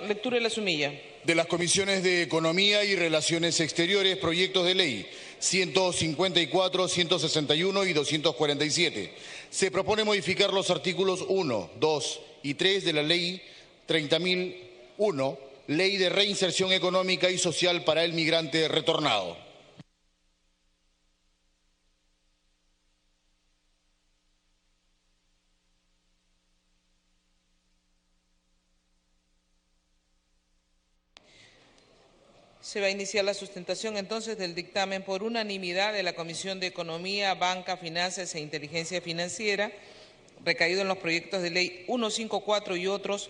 lectura de la sumilla. De las comisiones de Economía y Relaciones Exteriores, proyectos de ley 154, 161 y 247. Se propone modificar los artículos 1, 2 y 3 de la Ley 30.001, Ley de Reinserción Económica y Social para el Migrante Retornado. Se va a iniciar la sustentación entonces del dictamen por unanimidad de la Comisión de Economía, Banca, Finanzas e Inteligencia Financiera, recaído en los proyectos de ley 154 y otros,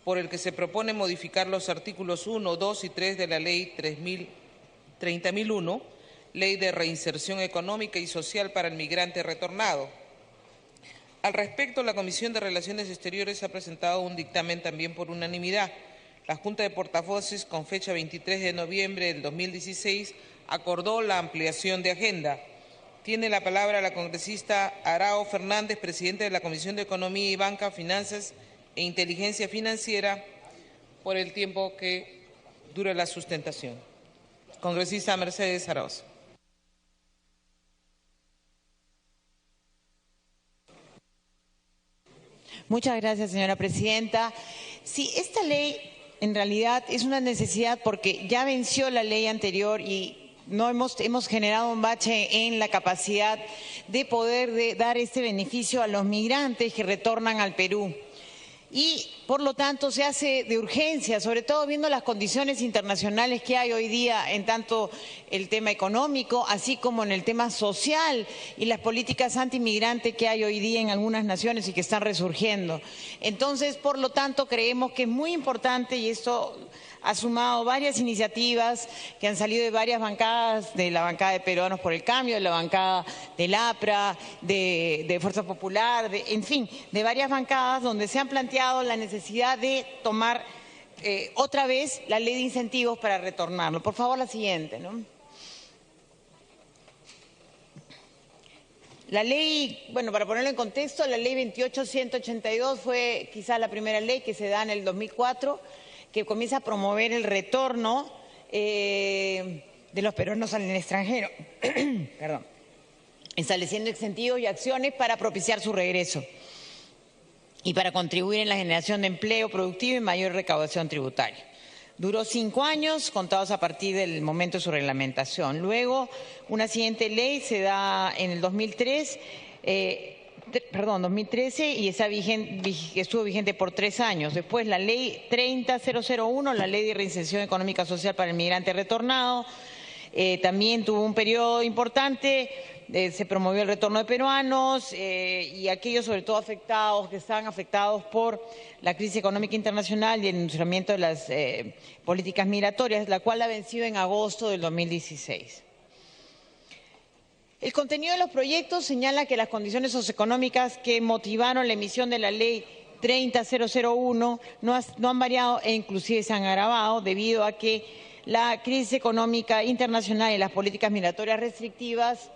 por el que se propone modificar los artículos 1, 2 y 3 de la Ley 30.001, Ley de Reinserción Económica y Social para el Migrante Retornado. Al respecto, la Comisión de Relaciones Exteriores ha presentado un dictamen también por unanimidad. La Junta de Portavoces, con fecha 23 de noviembre del 2016, acordó la ampliación de agenda. Tiene la palabra la congresista Arao Fernández, presidente de la Comisión de Economía y Banca, Finanzas e Inteligencia Financiera, por el tiempo que dure la sustentación. Congresista Mercedes Arauz. Muchas gracias, señora presidenta. Sí, esta ley en realidad es una necesidad porque ya venció la ley anterior y no hemos generado un bache en la capacidad de poder dar este beneficio a los migrantes que retornan al Perú. Y, por lo tanto, se hace de urgencia, sobre todo viendo las condiciones internacionales que hay hoy día en tanto el tema económico, así como en el tema social y las políticas antimigrantes que hay hoy día en algunas naciones y que están resurgiendo. Entonces, por lo tanto, creemos que es muy importante, y esto ha sumado varias iniciativas que han salido de varias bancadas, de la bancada de Peruanos por el Cambio, de la bancada del APRA, de Fuerza Popular, en fin, de varias bancadas donde se han planteado la necesidad de tomar otra vez la ley de incentivos para retornarlo. Por favor, la siguiente, ¿no? La ley, bueno, para ponerlo en contexto, la ley 28.182 fue quizás la primera ley que se da en el 2004, que comienza a promover el retorno de los peruanos al extranjero, perdón, estableciendo incentivos y acciones para propiciar su regreso y para contribuir en la generación de empleo productivo y mayor recaudación tributaria. Duró 5 años, contados a partir del momento de su reglamentación. Luego, una siguiente ley se da en el 2013 y estuvo vigente por 3 años. Después la ley 30.001, la ley de reinserción económica social para el migrante retornado, también tuvo un periodo importante, se promovió el retorno de peruanos y aquellos sobre todo afectados, que estaban afectados por la crisis económica internacional y el enunciamiento de las políticas migratorias, la cual ha vencido en agosto del 2016. El contenido de los proyectos señala que las condiciones socioeconómicas que motivaron la emisión de la ley 30.001 no han variado e inclusive se han agravado debido a que la crisis económica internacional y las políticas migratorias restrictivas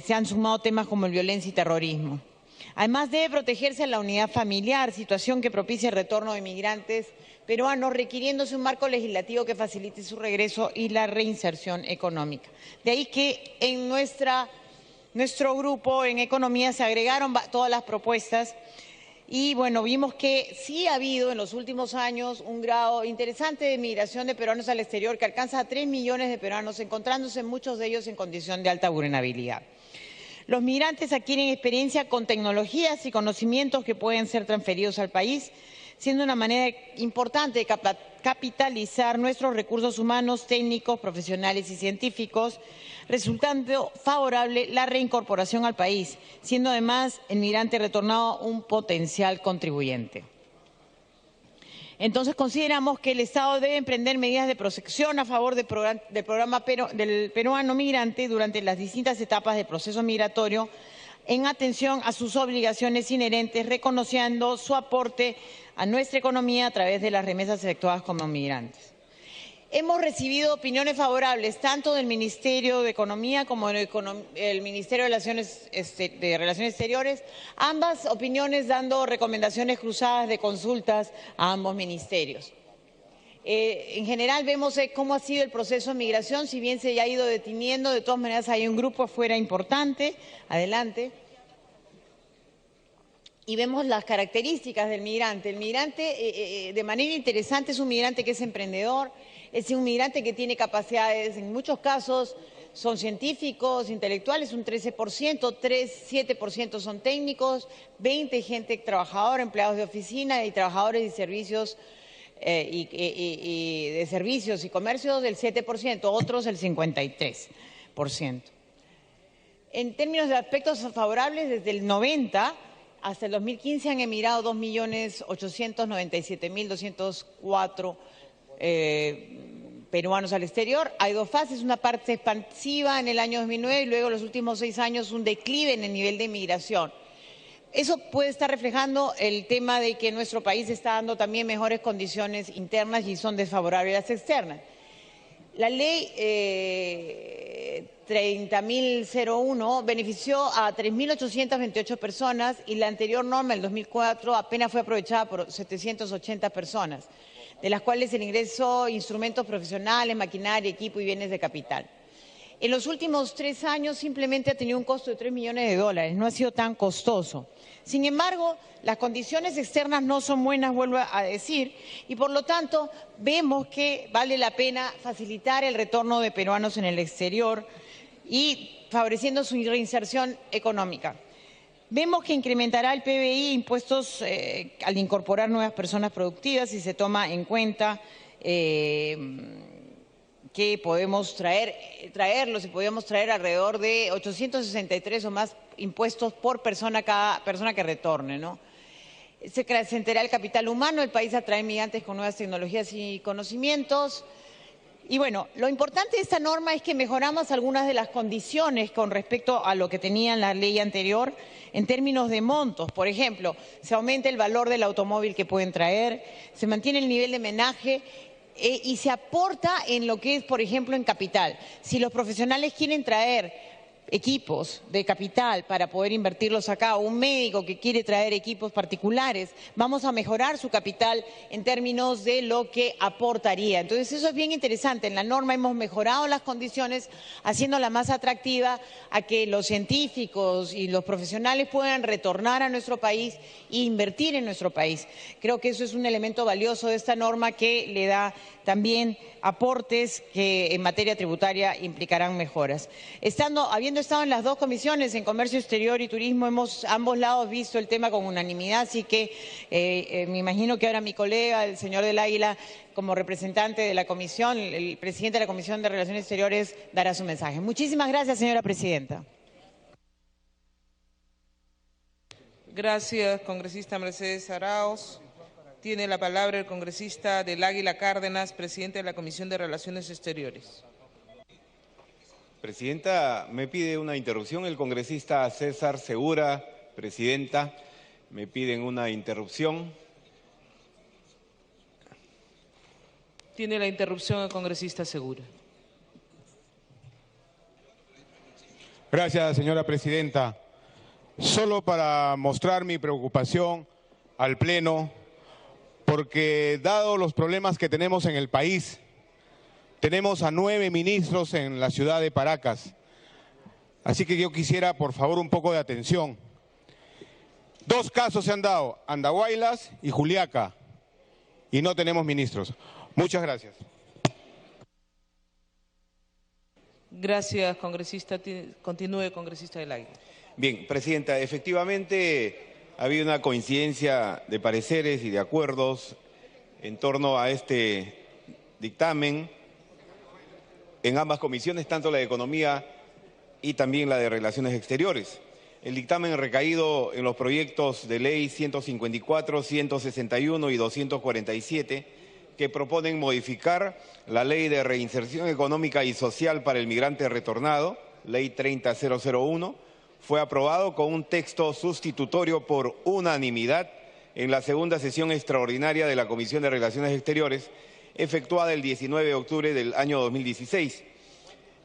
se han sumado temas como el violencia y terrorismo. Además, debe protegerse a la unidad familiar, situación que propicia el retorno de migrantes peruanos, requiriéndose un marco legislativo que facilite su regreso y la reinserción económica. De ahí que en nuestro grupo en Economía se agregaron todas las propuestas y, bueno, vimos que sí ha habido en los últimos años un grado interesante de migración de peruanos al exterior que alcanza a 3 millones de peruanos, encontrándose muchos de ellos en condición de alta vulnerabilidad. Los migrantes adquieren experiencia con tecnologías y conocimientos que pueden ser transferidos al país, siendo una manera importante de capitalizar nuestros recursos humanos, técnicos, profesionales y científicos, resultando favorable la reincorporación al país, siendo además el migrante retornado un potencial contribuyente. Entonces, consideramos que el Estado debe emprender medidas de protección a favor del peruano migrante durante las distintas etapas del proceso migratorio, en atención a sus obligaciones inherentes, reconociendo su aporte a nuestra economía a través de las remesas efectuadas como migrantes. Hemos recibido opiniones favorables tanto del Ministerio de Economía como del Ministerio de Relaciones Exteriores, ambas opiniones dando recomendaciones cruzadas de consultas a ambos ministerios. En general vemos cómo ha sido el proceso de migración, si bien se ha ido deteniendo, de todas maneras hay un grupo afuera importante. Adelante. Y vemos las características del migrante. El migrante, de manera interesante, es un migrante que es emprendedor, es un migrante que tiene capacidades, en muchos casos son científicos, intelectuales, un 13%, 7% son técnicos, 20% gente trabajadora, empleados de oficina y trabajadores de servicios y de servicios y comercios del 7%, otros el 53%. En términos de aspectos favorables, desde el 90 hasta el 2015 han emigrado 2.897.204 peruanos al exterior. Hay dos fases, una parte expansiva en el año 2009 y luego los últimos 6 años un declive en el nivel de migración. Eso puede estar reflejando el tema de que nuestro país está dando también mejores condiciones internas y son desfavorables las externas. La ley 30.001 benefició a 3.828 personas y la anterior norma, el 2004, apenas fue aprovechada por 780 personas, de las cuales el ingreso instrumentos profesionales, maquinaria, equipo y bienes de capital. En los últimos 3 años simplemente ha tenido un costo de $3 millones, no ha sido tan costoso. Sin embargo, las condiciones externas no son buenas, vuelvo a decir, y por lo tanto vemos que vale la pena facilitar el retorno de peruanos en el exterior y favoreciendo su reinserción económica. Vemos que incrementará el PBI impuestos al incorporar nuevas personas productivas y se toma en cuenta que podemos traerlos y podemos traer alrededor de 863 o más impuestos por persona, cada persona que retorne, ¿no? Se acrecentará el capital humano, el país atrae migrantes con nuevas tecnologías y conocimientos. Y bueno, lo importante de esta norma es que mejoramos algunas de las condiciones con respecto a lo que tenía la ley anterior en términos de montos. Por ejemplo, se aumenta el valor del automóvil que pueden traer, se mantiene el nivel de menaje y se aporta en lo que es, por ejemplo, en capital. Si los profesionales quieren traer equipos de capital para poder invertirlos acá, o un médico que quiere traer equipos particulares, vamos a mejorar su capital en términos de lo que aportaría. Entonces, eso es bien interesante. En la norma hemos mejorado las condiciones, haciéndola más atractiva a que los científicos y los profesionales puedan retornar a nuestro país e invertir en nuestro país. Creo que eso es un elemento valioso de esta norma que le da también aportes que en materia tributaria implicarán mejoras. Habiendo estado en las dos comisiones, en Comercio Exterior y Turismo, hemos ambos lados visto el tema con unanimidad, así que me imagino que ahora mi colega, el señor del Águila, como representante de la comisión, el presidente de la Comisión de Relaciones Exteriores, dará su mensaje. Muchísimas gracias, señora presidenta. Gracias, congresista Mercedes Arauz. Tiene la palabra el congresista del Águila Cárdenas, presidente de la Comisión de Relaciones Exteriores. Presidenta, me pide una interrupción el congresista César Segura. Presidenta, me piden una interrupción. Tiene la interrupción el congresista Segura. Gracias, señora presidenta. Solo para mostrar mi preocupación al Pleno, porque dado los problemas que tenemos en el país, tenemos a 9 ministros en la ciudad de Paracas. Así que yo quisiera, por favor, un poco de atención. 2 casos se han dado, Andahuaylas y Juliaca, y no tenemos ministros. Muchas gracias. Gracias, congresista. Continúe, congresista del Águila. Bien, presidenta, efectivamente ha habido una coincidencia de pareceres y de acuerdos en torno a este dictamen en ambas comisiones, tanto la de Economía y también la de Relaciones Exteriores. El dictamen ha recaído en los proyectos de ley 154, 161 y 247, que proponen modificar la Ley de Reinserción Económica y Social para el Migrante Retornado, Ley 30.001, fue aprobado con un texto sustitutorio por unanimidad en la segunda sesión extraordinaria de la Comisión de Relaciones Exteriores, efectuada el 19 de octubre del año 2016.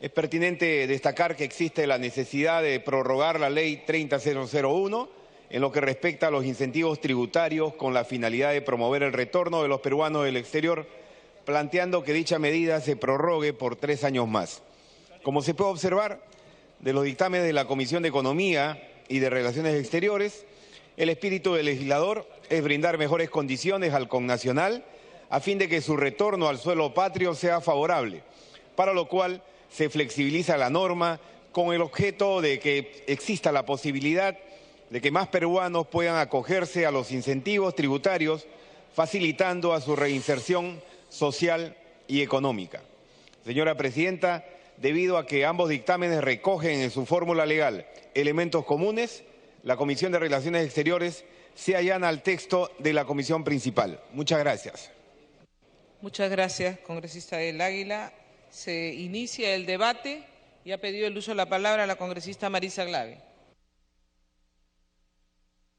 Es pertinente destacar que existe la necesidad de prorrogar la Ley 30.001 en lo que respecta a los incentivos tributarios con la finalidad de promover el retorno de los peruanos del exterior planteando que dicha medida se prorrogue por 3 años más. Como se puede observar de los dictámenes de la Comisión de Economía y de Relaciones Exteriores, el espíritu del legislador es brindar mejores condiciones al connacional a fin de que su retorno al suelo patrio sea favorable, para lo cual se flexibiliza la norma con el objeto de que exista la posibilidad de que más peruanos puedan acogerse a los incentivos tributarios, facilitando a su reinserción social y económica. Señora Presidenta, debido a que ambos dictámenes recogen en su fórmula legal elementos comunes, la Comisión de Relaciones Exteriores se allana al texto de la Comisión Principal. Muchas gracias. Muchas gracias, congresista del Águila. Se inicia el debate y ha pedido el uso de la palabra la congresista Marisa Glave.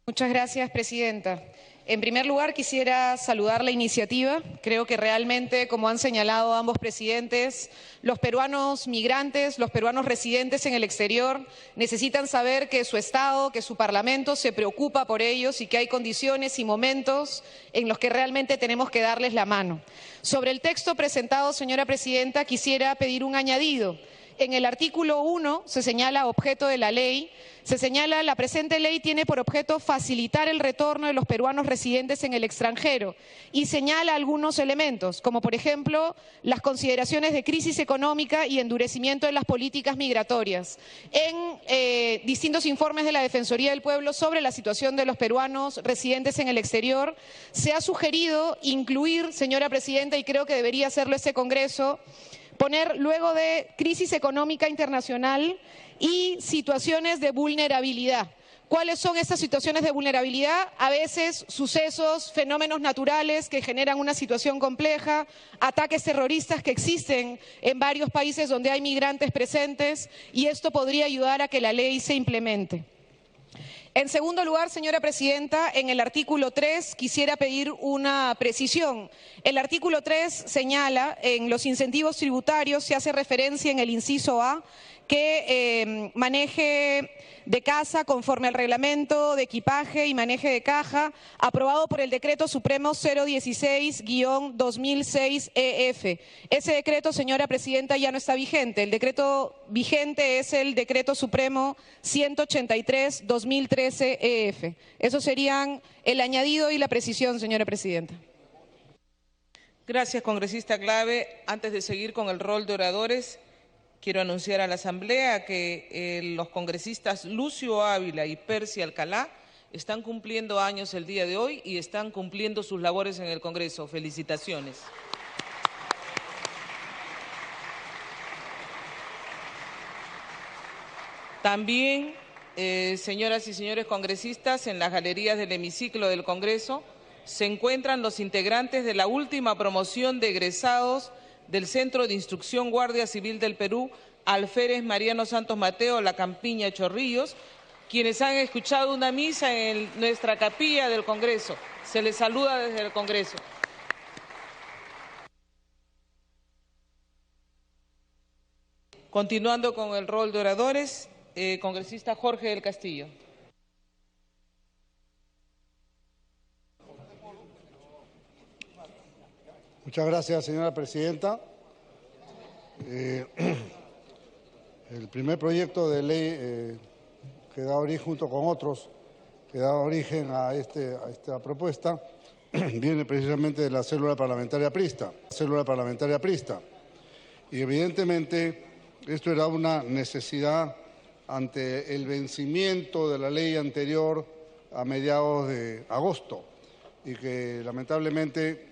Muchas gracias, presidenta. En primer lugar, quisiera saludar la iniciativa. Creo que realmente, como han señalado ambos presidentes, los peruanos migrantes, los peruanos residentes en el exterior necesitan saber que su Estado, que su Parlamento se preocupa por ellos y que hay condiciones y momentos en los que realmente tenemos que darles la mano. Sobre el texto presentado, señora presidenta, quisiera pedir un añadido. En el artículo 1 se señala objeto de la ley, se señala la presente ley tiene por objeto facilitar el retorno de los peruanos residentes en el extranjero y señala algunos elementos, como por ejemplo las consideraciones de crisis económica y endurecimiento de las políticas migratorias. En distintos informes de la Defensoría del Pueblo sobre la situación de los peruanos residentes en el exterior, se ha sugerido incluir, señora presidenta, y creo que debería hacerlo este Congreso, poner luego de crisis económica internacional y situaciones de vulnerabilidad. ¿Cuáles son estas situaciones de vulnerabilidad? A veces sucesos, fenómenos naturales que generan una situación compleja, ataques terroristas que existen en varios países donde hay migrantes presentes, y esto podría ayudar a que la ley se implemente. En segundo lugar, señora presidenta, en el artículo 3 quisiera pedir una precisión. El artículo 3 señala en los incentivos tributarios, se hace referencia en el inciso A, que maneje de casa conforme al reglamento de equipaje y maneje de caja aprobado por el Decreto Supremo 016-2006 EF. Ese decreto, señora presidenta, ya no está vigente. El decreto vigente es el Decreto Supremo 183-2013 EF. Esos serían el añadido y la precisión, señora presidenta. Gracias, congresista Glave. Antes de seguir con el rol de oradores, quiero anunciar a la Asamblea que los congresistas Lucio Ávila y Percy Alcalá están cumpliendo años el día de hoy y están cumpliendo sus labores en el Congreso. Felicitaciones. También, señoras y señores congresistas, en las galerías del hemiciclo del Congreso se encuentran los integrantes de la última promoción de egresados del Centro de Instrucción Guardia Civil del Perú, Alférez Mariano Santos Mateo, La Campiña, Chorrillos, quienes han escuchado una misa en nuestra capilla del Congreso. Se les saluda desde el Congreso. Continuando con el rol de oradores, congresista Jorge del Castillo. Muchas gracias, señora presidenta. El primer proyecto de ley que da origen, junto con otros, que da origen a esta propuesta, viene precisamente de la célula parlamentaria aprista. Y evidentemente esto era una necesidad ante el vencimiento de la ley anterior a mediados de agosto y que lamentablemente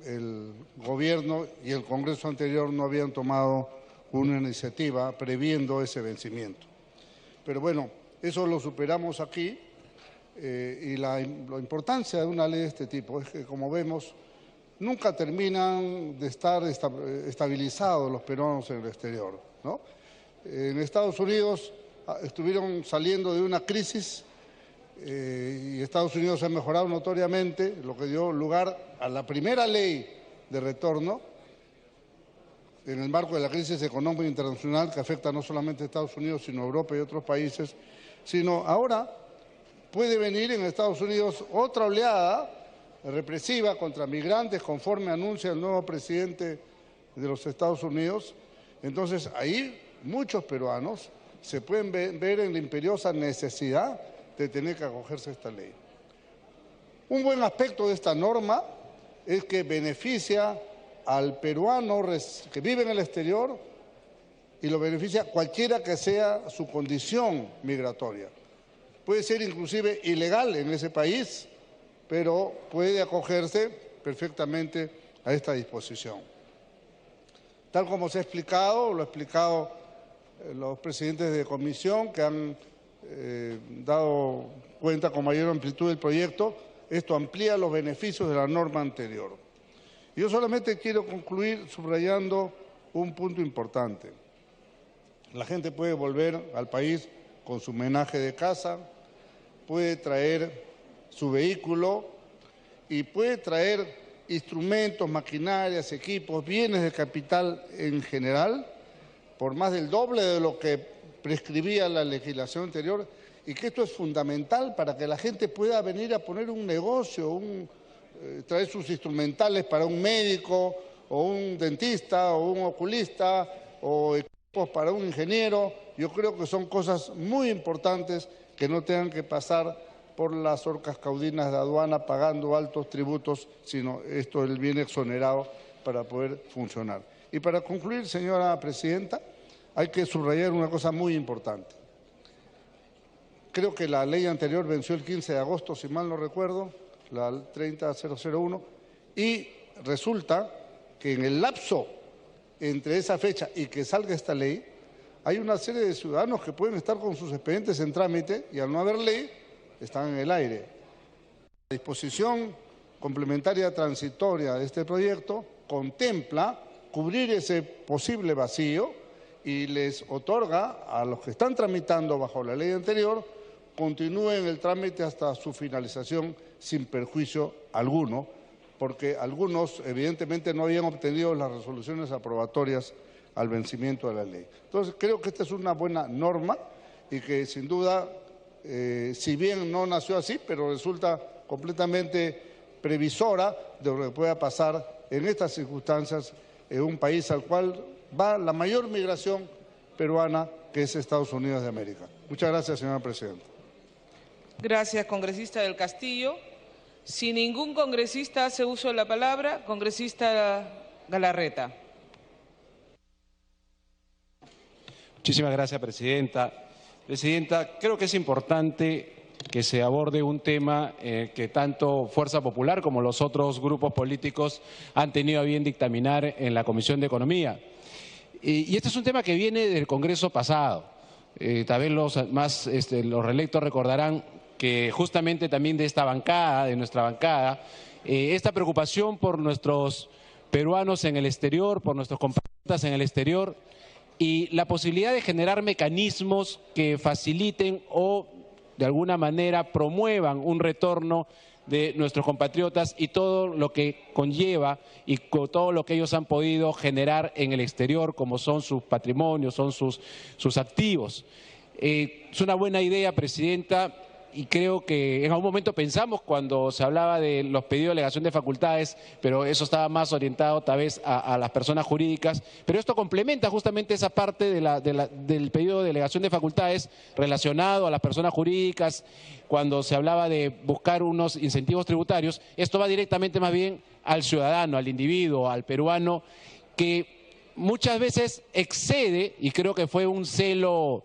el Gobierno y el Congreso anterior no habían tomado una iniciativa previendo ese vencimiento. Pero bueno, eso lo superamos aquí y la importancia de una ley de este tipo es que, como vemos, nunca terminan de estar estabilizados los peruanos en el exterior, ¿no? En Estados Unidos estuvieron saliendo de una crisis y Estados Unidos ha mejorado notoriamente, lo que dio lugar a la primera ley de retorno en el marco de la crisis económica internacional que afecta no solamente a Estados Unidos, sino a Europa y otros países, sino ahora puede venir en Estados Unidos otra oleada represiva contra migrantes, conforme anuncia el nuevo presidente de los Estados Unidos. Entonces, ahí muchos peruanos se pueden ver en la imperiosa necesidad de tener que acogerse a esta ley. Un buen aspecto de esta norma es que beneficia al peruano que vive en el exterior y lo beneficia cualquiera que sea su condición migratoria. Puede ser inclusive ilegal en ese país, pero puede acogerse perfectamente a esta disposición. Tal como se ha explicado, lo han explicado los presidentes de comisión que han dado cuenta con mayor amplitud del proyecto, esto amplía los beneficios de la norma anterior. Yo solamente quiero concluir subrayando un punto importante. La gente puede volver al país con su menaje de casa, puede traer su vehículo y puede traer instrumentos, maquinarias, equipos, bienes de capital en general, por más del doble de lo que prescribía la legislación anterior, y que esto es fundamental para que la gente pueda venir a poner un negocio, traer sus instrumentales para un médico o un dentista o un oculista o equipos para un ingeniero. Yo creo que son cosas muy importantes que no tengan que pasar por las horcas caudinas de aduana pagando altos tributos, sino esto él viene exonerado para poder funcionar. Y para concluir, señora presidenta, hay que subrayar una cosa muy importante. Creo que la ley anterior venció el 15 de agosto, si mal no recuerdo, la 30001, y resulta que en el lapso entre esa fecha y que salga esta ley, hay una serie de ciudadanos que pueden estar con sus expedientes en trámite y al no haber ley, están en el aire. La disposición complementaria transitoria de este proyecto contempla cubrir ese posible vacío y les otorga a los que están tramitando bajo la ley anterior continúen el trámite hasta su finalización sin perjuicio alguno, porque algunos evidentemente no habían obtenido las resoluciones aprobatorias al vencimiento de la ley. Entonces, creo que esta es una buena norma y que sin duda, si bien no nació así, pero resulta completamente previsora de lo que pueda pasar en estas circunstancias en un país al cual va la mayor migración peruana, que es Estados Unidos de América. Muchas gracias, señora presidenta. Gracias, congresista del Castillo. Si ningún congresista hace uso de la palabra, congresista Galarreta. Muchísimas gracias, presidenta. Presidenta, creo que es importante que se aborde un tema que tanto Fuerza Popular como los otros grupos políticos han tenido a bien dictaminar en la Comisión de Economía. Y este es un tema que viene del Congreso pasado. Tal vez los reelectos recordarán que justamente también de esta bancada, de nuestra bancada, esta preocupación por nuestros peruanos en el exterior, por nuestros compatriotas en el exterior, y la posibilidad de generar mecanismos que faciliten o de alguna manera promuevan un retorno de nuestros compatriotas y todo lo que conlleva y todo lo que ellos han podido generar en el exterior, como son sus patrimonios, son sus activos. Es una buena idea, presidenta, y creo que en algún momento pensamos cuando se hablaba de los pedidos de delegación de facultades, pero eso estaba más orientado tal vez a las personas jurídicas, pero esto complementa justamente esa parte del pedido de delegación de facultades relacionado a las personas jurídicas. Cuando se hablaba de buscar unos incentivos tributarios, esto va directamente más bien al ciudadano, al individuo, al peruano, que muchas veces excede, y creo que fue un celo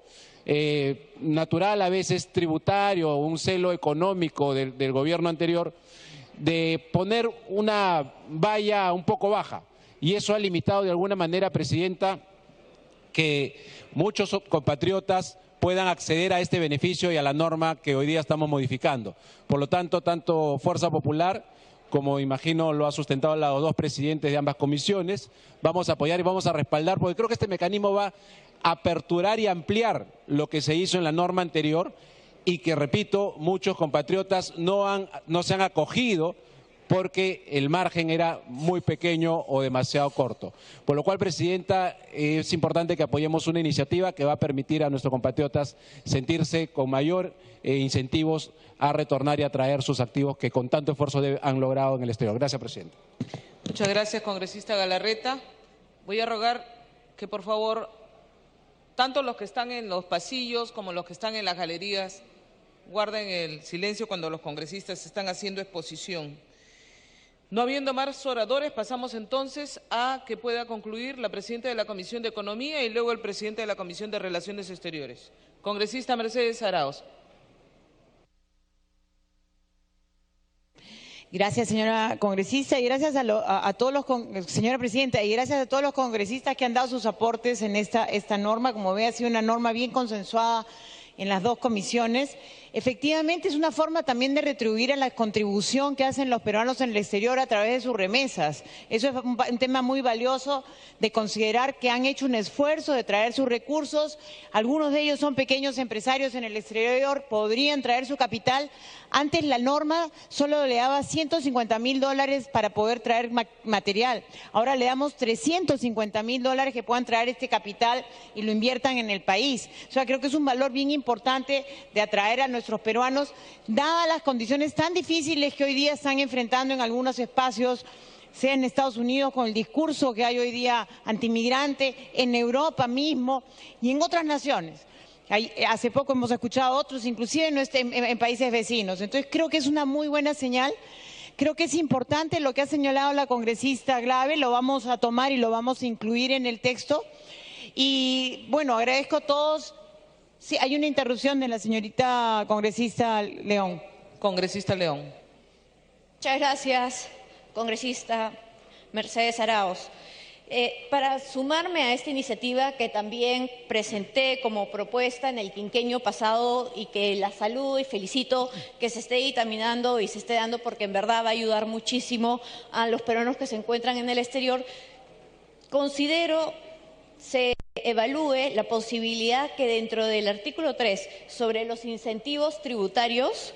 natural, a veces tributario, un celo económico del gobierno anterior, de poner una valla un poco baja. Y eso ha limitado de alguna manera, presidenta, que muchos compatriotas puedan acceder a este beneficio y a la norma que hoy día estamos modificando. Por lo tanto, tanto Fuerza Popular, como imagino lo ha sustentado los dos presidentes de ambas comisiones, vamos a apoyar y vamos a respaldar, porque creo que este mecanismo va a aperturar y ampliar lo que se hizo en la norma anterior y que, repito, muchos compatriotas no se han acogido porque el margen era muy pequeño o demasiado corto. Por lo cual, Presidenta, es importante que apoyemos una iniciativa que va a permitir a nuestros compatriotas sentirse con mayor incentivos a retornar y a traer sus activos que con tanto esfuerzo han logrado en el exterior. Gracias, Presidenta. Muchas gracias, congresista Galarreta. Voy a rogar que, por favor, tanto los que están en los pasillos como los que están en las galerías guarden el silencio cuando los congresistas están haciendo exposición. No habiendo más oradores, pasamos entonces a que pueda concluir la presidenta de la Comisión de Economía y luego el presidente de la Comisión de Relaciones Exteriores. Congresista Mercedes Arauz. Gracias, señora congresista, y gracias a todos los, señora presidenta, y gracias a todos los congresistas que han dado sus aportes en esta norma. Como ve, ha sido una norma bien consensuada en las dos comisiones. Efectivamente, es una forma también de retribuir a la contribución que hacen los peruanos en el exterior a través de sus remesas. Eso es un tema muy valioso de considerar que han hecho un esfuerzo de traer sus recursos. Algunos de ellos son pequeños empresarios en el exterior, podrían traer su capital. Antes la norma solo le daba $150.000 para poder traer material. Ahora le damos $350.000 que puedan traer este capital y lo inviertan en el país. O sea, creo que es un valor bien importante de atraer a nuestros peruanos, dadas las condiciones tan difíciles que hoy día están enfrentando en algunos espacios, sea en Estados Unidos con el discurso que hay hoy día antimigrante, en Europa mismo y en otras naciones. Hace poco hemos escuchado a otros, inclusive en países vecinos. Entonces creo que es una muy buena señal. Creo que es importante lo que ha señalado la congresista Glave, lo vamos a tomar y lo vamos a incluir en el texto. Y bueno, agradezco a todos. Sí, hay una interrupción de la señorita congresista León. Congresista León. Muchas gracias, congresista Mercedes Arauz. Para sumarme a esta iniciativa que también presenté como propuesta en el quinquenio pasado y que la saludo y felicito que se esté dictaminando y se esté dando porque en verdad va a ayudar muchísimo a los peruanos que se encuentran en el exterior, considero se evalúe la posibilidad que dentro del artículo 3 sobre los incentivos tributarios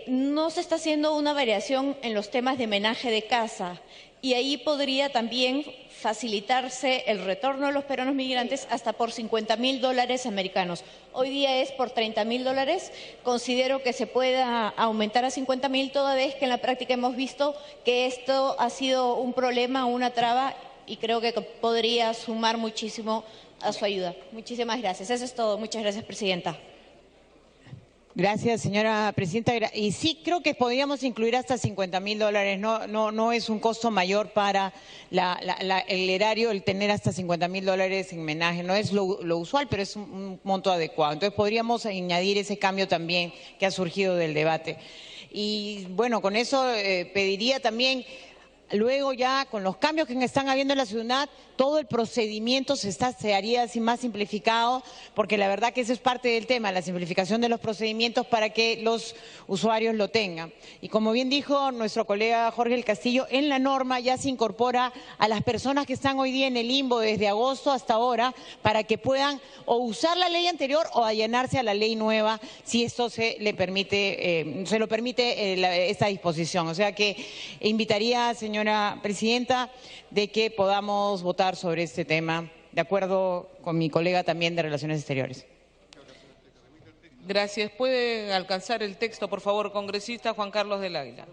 no se está haciendo una variación en los temas de menaje de casa y ahí podría también facilitarse el retorno de los peruanos migrantes hasta por $50.000 americanos. Hoy día es por $30.000. Considero que se pueda aumentar a $50.000 toda vez que en la práctica hemos visto que esto ha sido un problema, una traba y creo que podría sumar muchísimo a su ayuda. Muchísimas gracias. Eso es todo. Muchas gracias, presidenta. Gracias, señora presidenta. Y sí, creo que podríamos incluir hasta $50.000. No es un costo mayor para el erario el tener hasta $50.000 en menaje. No es lo usual, pero es un monto adecuado. Entonces podríamos añadir ese cambio también que ha surgido del debate. Y bueno, con eso pediría también. Luego ya con los cambios que están habiendo en la ciudad, todo el procedimiento se haría así más simplificado, porque la verdad que eso es parte del tema, la simplificación de los procedimientos para que los usuarios lo tengan. Y como bien dijo nuestro colega Jorge del Castillo, en la norma ya se incorpora a las personas que están hoy día en el limbo desde agosto hasta ahora para que puedan o usar la ley anterior o allanarse a la ley nueva si esto se lo permite esta disposición. O sea que invitaría, señora presidenta, de que podamos votar sobre este tema, de acuerdo con mi colega también de Relaciones Exteriores. Gracias. ¿Pueden alcanzar el texto, por favor, congresista Juan Carlos del Águila?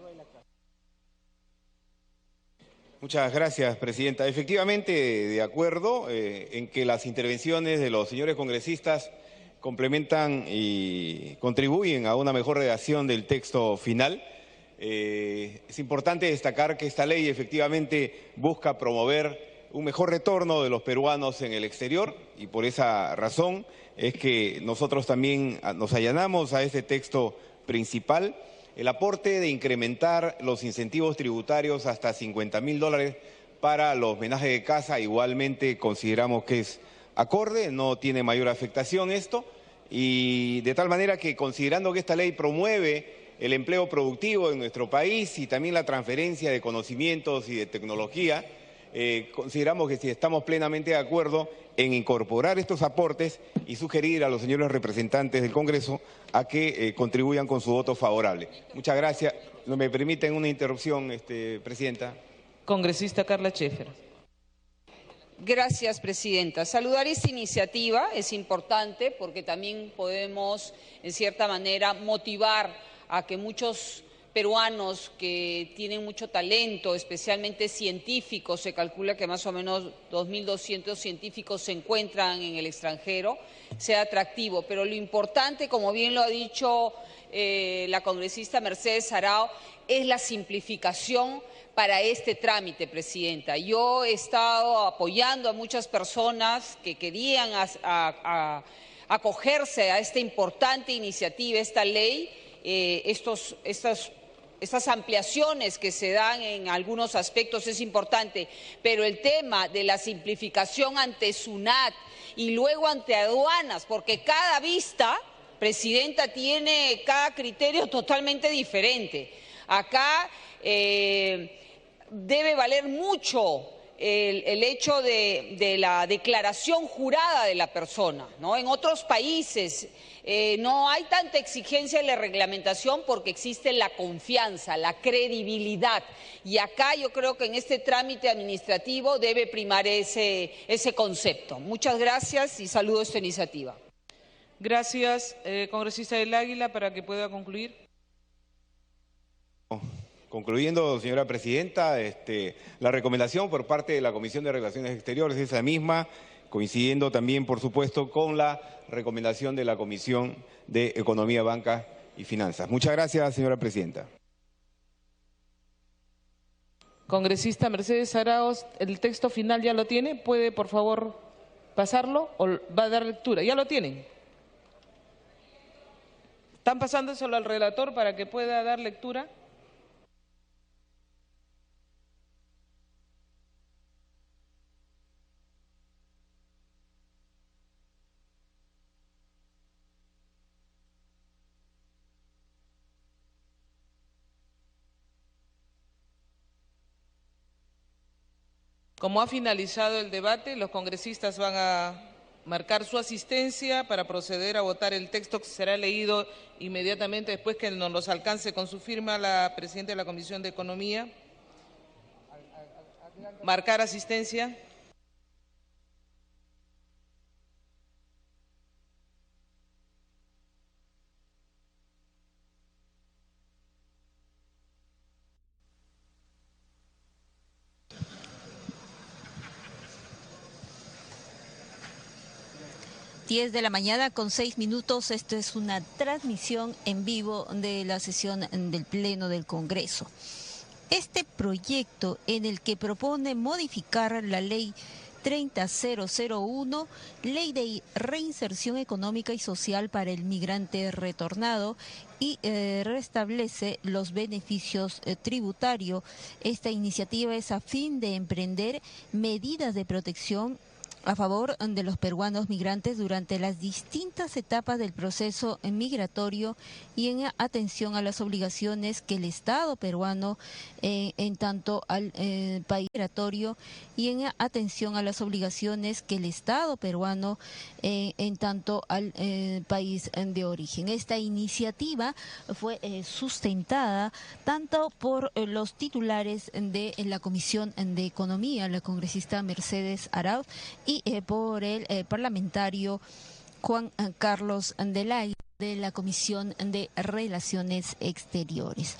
Muchas gracias, presidenta. Efectivamente, de acuerdo en que las intervenciones de los señores congresistas complementan y contribuyen a una mejor redacción del texto final. Es importante destacar que esta ley efectivamente busca promover un mejor retorno de los peruanos en el exterior y por esa razón es que nosotros también nos allanamos a este texto principal. El aporte de incrementar los incentivos tributarios hasta $50.000 para los menajes de casa igualmente consideramos que es acorde, no tiene mayor afectación esto y de tal manera que considerando que esta ley promueve el empleo productivo en nuestro país y también la transferencia de conocimientos y de tecnología, consideramos que si estamos plenamente de acuerdo en incorporar estos aportes y sugerir a los señores representantes del Congreso a que contribuyan con su voto favorable. Muchas gracias. no me permiten una interrupción, Presidenta. Congresista Carla Scheffer. Gracias, Presidenta. Saludar esta iniciativa es importante porque también podemos, en cierta manera, motivar a que muchos peruanos que tienen mucho talento, especialmente científicos, se calcula que más o menos 2.200 científicos se encuentran en el extranjero, sea atractivo. Pero lo importante, como bien lo ha dicho la congresista Mercedes Sarao, es la simplificación para este trámite, Presidenta. Yo he estado apoyando a muchas personas que querían acogerse a esta importante iniciativa, esta ley, estas ampliaciones que se dan en algunos aspectos es importante, pero el tema de la simplificación ante SUNAT y luego ante aduanas, porque cada vista, Presidenta, tiene cada criterio totalmente diferente. Acá debe valer mucho el hecho de la declaración jurada de la persona, ¿no? En otros países no hay tanta exigencia en la reglamentación porque existe la confianza, la credibilidad. Y acá yo creo que en este trámite administrativo debe primar ese concepto. Muchas gracias y saludo esta iniciativa. Gracias, congresista del Águila, para que pueda concluir. Concluyendo, señora Presidenta, la recomendación por parte de la Comisión de Relaciones Exteriores es la misma, coincidiendo también, por supuesto, con la recomendación de la Comisión de Economía, Banca y Finanzas. Muchas gracias, señora Presidenta. Congresista Mercedes Sarao, ¿el texto final ya lo tiene? ¿Puede, por favor, pasarlo o va a dar lectura? ¿Ya lo tienen? ¿Están pasándoselo al relator para que pueda dar lectura? Como ha finalizado el debate, los congresistas van a marcar su asistencia para proceder a votar el texto que será leído inmediatamente después que nos alcance con su firma la presidenta de la Comisión de Economía. Marcar asistencia. De la mañana con 6 minutos. Esto es una transmisión en vivo de la sesión del Pleno del Congreso. Este proyecto en el que propone modificar la ley 30001, Ley de Reinserción Económica y Social para el Migrante Retornado, y restablece los beneficios tributarios. Esta iniciativa es a fin de emprender medidas de protección a favor de los peruanos migrantes durante las distintas etapas del proceso migratorio y en atención a las obligaciones que el Estado peruano en tanto al país migratorio y en atención a las obligaciones que el Estado peruano en tanto al país de origen. Esta iniciativa fue sustentada tanto por los titulares de la Comisión de Economía, la congresista Mercedes Sarao, y por el parlamentario Juan Carlos Delay de la Comisión de Relaciones Exteriores.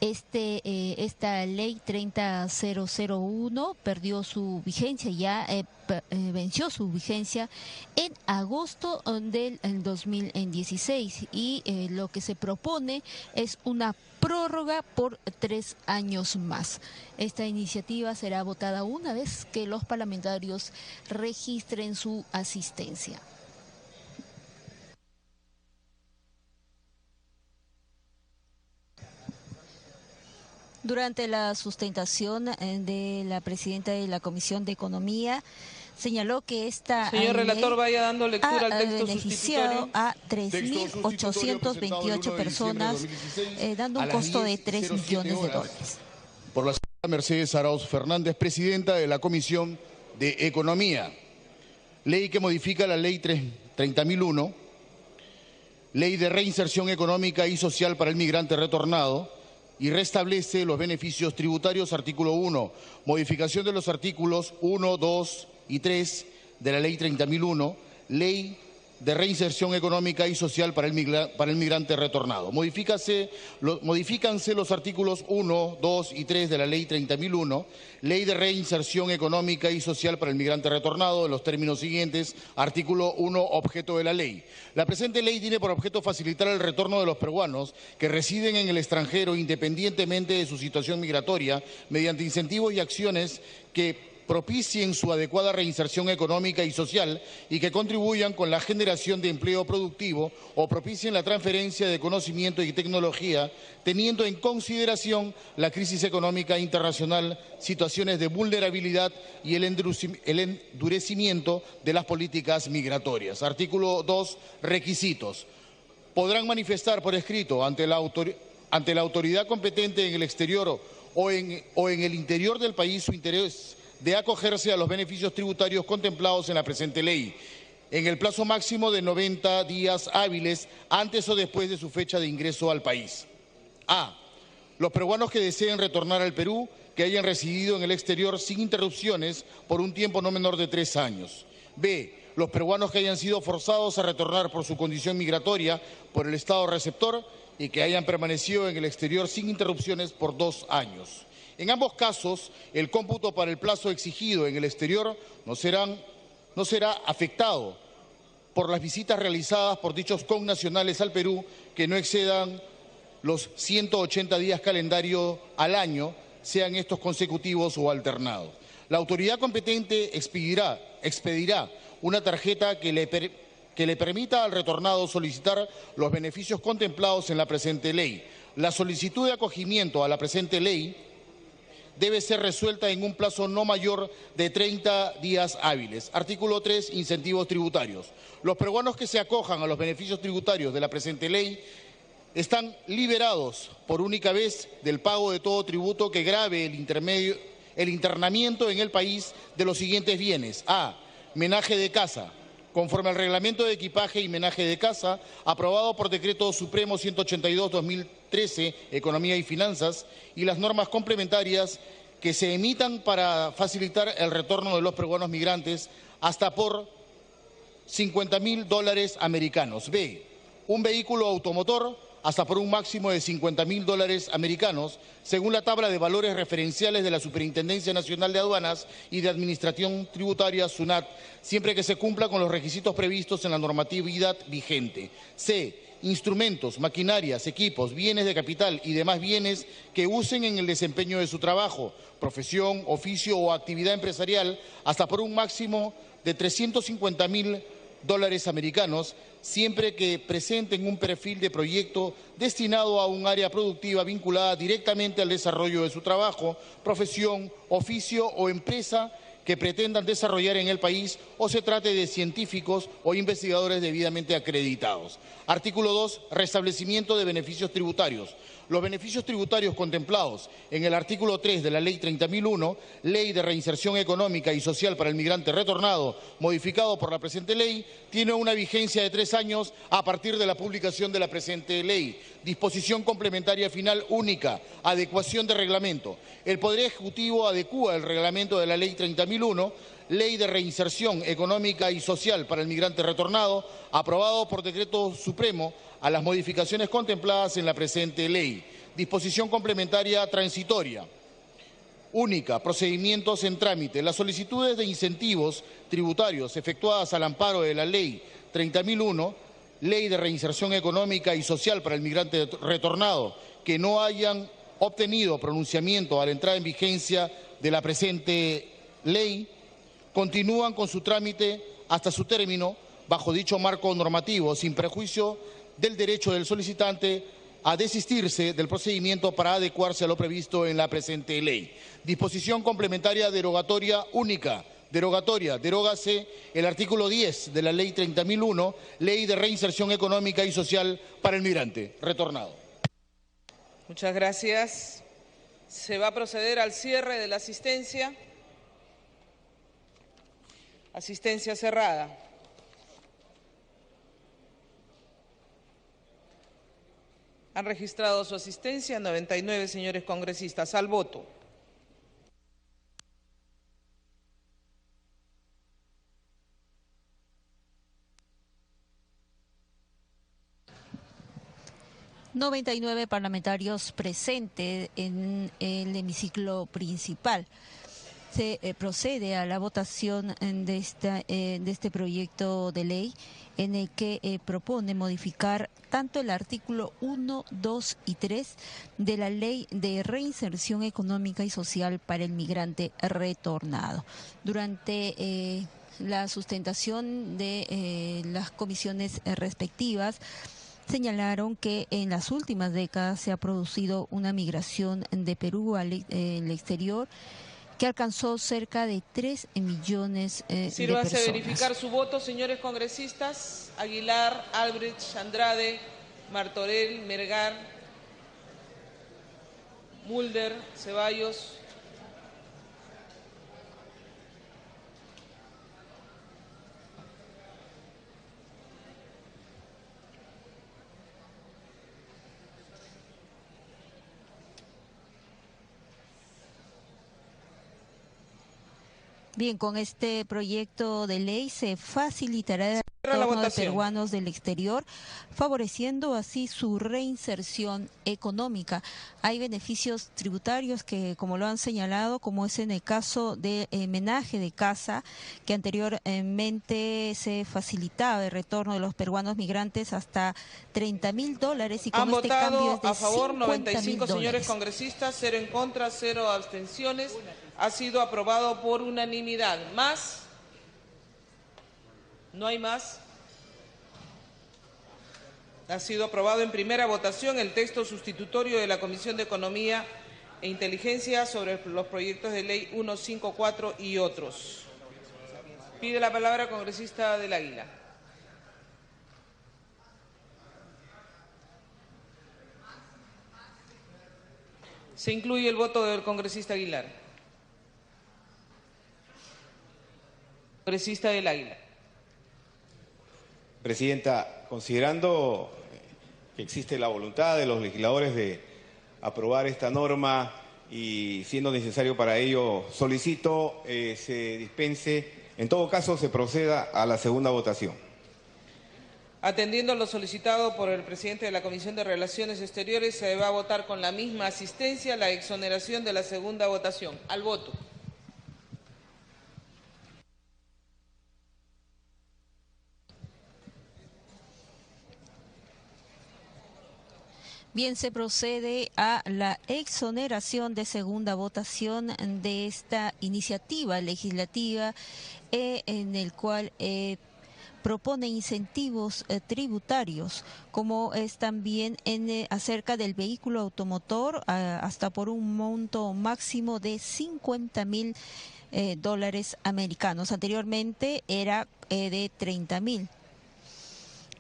Esta ley 30001 perdió su vigencia, venció su vigencia en agosto del 2016 y lo que se propone es una prórroga por 3 años más. Esta iniciativa será votada una vez que los parlamentarios registren su asistencia. Durante la sustentación de la presidenta de la Comisión de Economía, señaló que esta Señor relator, vaya dando lectura al texto beneficiado sustitutorio. a 3.828 personas, dando un costo de $3 millones. Por la señora Mercedes Sarao Fernández, presidenta de la Comisión de Economía. Ley que modifica la Ley 30.001, Ley de Reinserción Económica y Social para el Migrante Retornado, y restablece los beneficios tributarios. Artículo 1. Modificación de los artículos 1, 2 y 3 de la Ley 30.001, Ley de Reinserción Económica y Social para el Migrante Retornado. Modifícanse los artículos 1, 2 y 3 de la Ley 30.001, Ley de Reinserción Económica y Social para el Migrante Retornado, en los términos siguientes. Artículo 1, objeto de la ley. La presente ley tiene por objeto facilitar el retorno de los peruanos que residen en el extranjero independientemente de su situación migratoria, mediante incentivos y acciones que propicien su adecuada reinserción económica y social y que contribuyan con la generación de empleo productivo o propicien la transferencia de conocimiento y tecnología, teniendo en consideración la crisis económica internacional, situaciones de vulnerabilidad y el endurecimiento de las políticas migratorias. Artículo 2. Requisitos. Podrán manifestar por escrito ante la autoridad competente en el exterior o en el interior del país su interés de acogerse a los beneficios tributarios contemplados en la presente ley, en el plazo máximo de 90 días hábiles antes o después de su fecha de ingreso al país. A. Los peruanos que deseen retornar al Perú, que hayan residido en el exterior sin interrupciones por un tiempo no menor de 3 años. B. Los peruanos que hayan sido forzados a retornar por su condición migratoria por el Estado receptor y que hayan permanecido en el exterior sin interrupciones por 2 años. En ambos casos, el cómputo para el plazo exigido en el exterior no será afectado por las visitas realizadas por dichos connacionales al Perú que no excedan los 180 días calendario al año, sean estos consecutivos o alternados. La autoridad competente expedirá una tarjeta que le permita al retornado solicitar los beneficios contemplados en la presente ley. La solicitud de acogimiento a la presente ley debe ser resuelta en un plazo no mayor de 30 días hábiles. Artículo 3. Incentivos tributarios. Los peruanos que se acojan a los beneficios tributarios de la presente ley están liberados por única vez del pago de todo tributo que grave el internamiento en el país de los siguientes bienes. A. Menaje de casa. Conforme al Reglamento de Equipaje y Menaje de Casa, aprobado por Decreto Supremo 182/2013, Economía y Finanzas, y las normas complementarias que se emitan para facilitar el retorno de los peruanos migrantes hasta por $50.000 americanos. B. Un vehículo automotor hasta por un máximo de $50.000 americanos, según la tabla de valores referenciales de la Superintendencia Nacional de Aduanas y de Administración Tributaria, SUNAT, siempre que se cumpla con los requisitos previstos en la normatividad vigente. C. Instrumentos, maquinarias, equipos, bienes de capital y demás bienes que usen en el desempeño de su trabajo, profesión, oficio o actividad empresarial, hasta por un máximo de $350.000 americanos, siempre que presenten un perfil de proyecto destinado a un área productiva vinculada directamente al desarrollo de su trabajo, profesión, oficio o empresa que pretendan desarrollar en el país o se trate de científicos o investigadores debidamente acreditados. Artículo 2. Restablecimiento de beneficios tributarios. Los beneficios tributarios contemplados en el artículo 3 de la Ley 30.001, Ley de Reinserción Económica y Social para el Migrante Retornado, modificado por la presente ley, tiene una vigencia de 3 años a partir de la publicación de la presente ley. Disposición complementaria final única. Adecuación de reglamento. El Poder Ejecutivo adecúa el reglamento de la Ley 30.001, Ley de Reinserción Económica y Social para el Migrante Retornado, aprobado por Decreto Supremo, a las modificaciones contempladas en la presente ley. Disposición complementaria transitoria. Única. Procedimientos en trámite. Las solicitudes de incentivos tributarios efectuadas al amparo de la Ley 30.001, Ley de Reinserción Económica y Social para el Migrante Retornado, que no hayan obtenido pronunciamiento a la entrada en vigencia de la presente ley, continúan con su trámite hasta su término bajo dicho marco normativo, sin perjuicio del derecho del solicitante a desistirse del procedimiento para adecuarse a lo previsto en la presente ley. Disposición complementaria derogatoria única. Derogatoria. Derógase el artículo 10 de la Ley 30.001, Ley de Reinserción Económica y Social para el Migrante Retornado. Muchas gracias. Se va a proceder al cierre de la asistencia. Asistencia cerrada. Han registrado su asistencia 99 señores congresistas. Al voto. ...99 parlamentarios presentes en el hemiciclo principal. Se procede a la votación de este proyecto de ley en el que propone modificar tanto el artículo 1, 2 y 3 de la Ley de Reinserción Económica y Social para el Migrante Retornado. Durante la sustentación de las comisiones respectivas, señalaron que en las últimas décadas se ha producido una migración de Perú al exterior que alcanzó cerca de 3 millones de personas. Sírvase a verificar su voto, señores congresistas. Aguilar, Albrecht, Andrade, Martorell, Melgar, Mulder, Ceballos. Bien, con este proyecto de ley se facilitará el retorno de peruanos del exterior, favoreciendo así su reinserción económica. Hay beneficios tributarios que, como lo han señalado, como es en el caso de menaje de casa, que anteriormente se facilitaba el retorno de los peruanos migrantes hasta $30.000 y con este cambio es de a favor 50.000 95 señores congresistas, 0 en contra, 0 abstenciones. Ha sido aprobado por unanimidad. ¿Más? ¿No hay más? Ha sido aprobado en primera votación el texto sustitutorio de la Comisión de Economía e Inteligencia sobre los proyectos de ley 154 y otros. Pide la palabra congresista del Águila. Se incluye el voto del congresista Aguilar. Congresista del Águila. Presidenta, considerando que existe la voluntad de los legisladores de aprobar esta norma y siendo necesario para ello, solicito se dispense, en todo caso se proceda a la segunda votación. Atendiendo a lo solicitado por el presidente de la Comisión de Relaciones Exteriores, se va a votar con la misma asistencia la exoneración de la segunda votación. Al voto. Bien, se procede a la exoneración de segunda votación de esta iniciativa legislativa en el cual propone incentivos tributarios, como es también acerca del vehículo automotor, hasta por un monto máximo de $50.000 americanos. Anteriormente era de 30.000.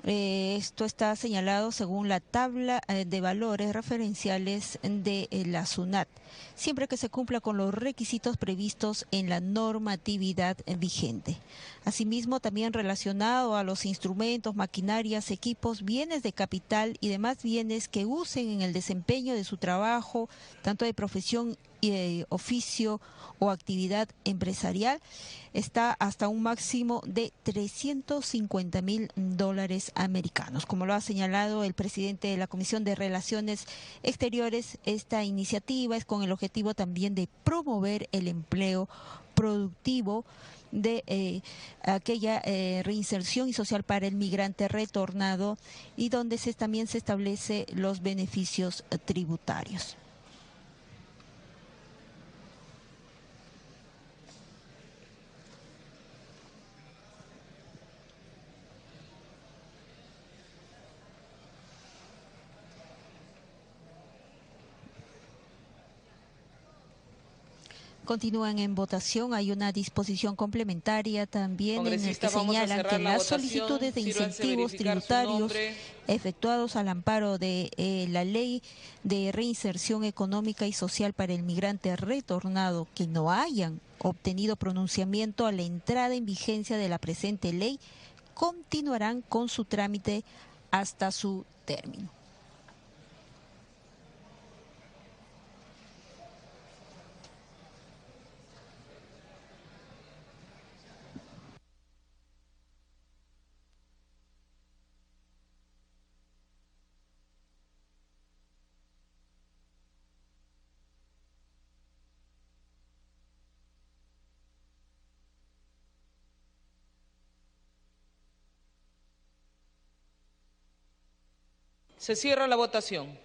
Esto está señalado según la tabla de valores referenciales de la SUNAT, siempre que se cumpla con los requisitos previstos en la normatividad vigente. Asimismo, también relacionado a los instrumentos, maquinarias, equipos, bienes de capital y demás bienes que usen en el desempeño de su trabajo, tanto de profesión, oficio o actividad empresarial, está hasta un máximo de $350.000 americanos. Como lo ha señalado el presidente de la Comisión de Relaciones Exteriores, esta iniciativa es con el objetivo también de promover el empleo productivo de aquella reinserción y social para el migrante retornado y donde también se establece los beneficios tributarios. Continúan en votación. Hay una disposición complementaria también en el que señalan que las solicitudes de incentivos tributarios efectuados al amparo de la Ley de Reinserción Económica y Social para el Migrante Retornado que no hayan obtenido pronunciamiento a la entrada en vigencia de la presente ley continuarán con su trámite hasta su término. Se cierra la votación.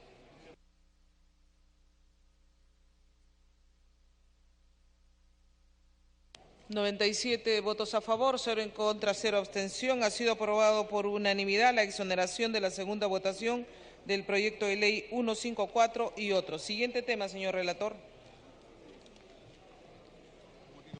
...97 votos a favor, 0 en contra, 0 abstención. Ha sido aprobado por unanimidad la exoneración de la segunda votación del proyecto de ley 154 y otros. Siguiente tema, señor relator.